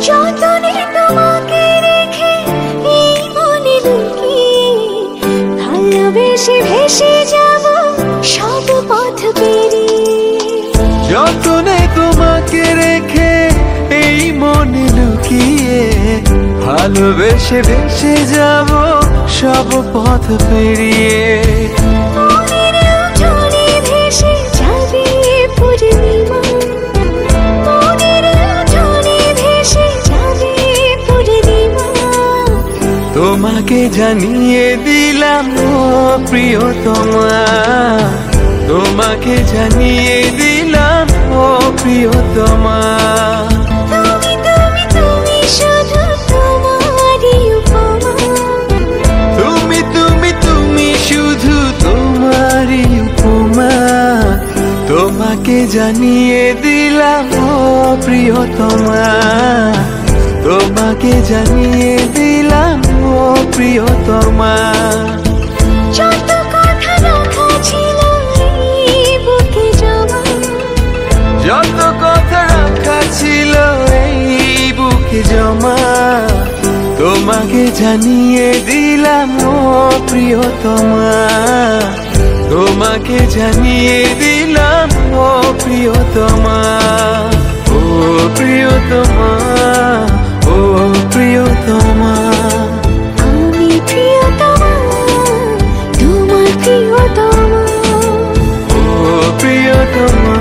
যতনে তোমাকে রেখে এই মনে লুকিয়ে ভালোবেসে ভেসে যাব সব পথ পেরিয়ে। যতনে তোমাকে রেখে এই মনে লুকিয়ে ভালোবেসে ভেসে যাব সব পথ পেরিয়ে। মনের জলে ভেসে যাবে পূর্ণিমা, মনের জলে ভেসে যাবে পূর্ণিমা। তোমাকে জানিয়ে দিলাম ও প্রিয়তমা, তোমাকে জানিয়ে দিলাম ও প্রিয়তমা। তুমি তুমি তুমি শুধু তোমারই উপমা, তুমি তুমি তুমি শুধু তোমারই উপমা। তোমাকে জানিয়ে দিলাম ও প্রিয়তমা, তোমাকে জানিয়ে দিলাম ও প্রিয়তমা। যত কথা রাখা ছিল এই বুকে জমা, যত কথা রাখা ছিল এই বুকে জমা, তোমাকে জানিয়ে দিলাম ও প্রিয়তমা, তোমাকে জানিয়ে দিলাম ও প্রিয়তমা। ও প্রিয়তমা, ও প্রিয়তমা। আমি প্রিয়তমা, তোমার প্রিয়তমা। ও প্রিয়তমা।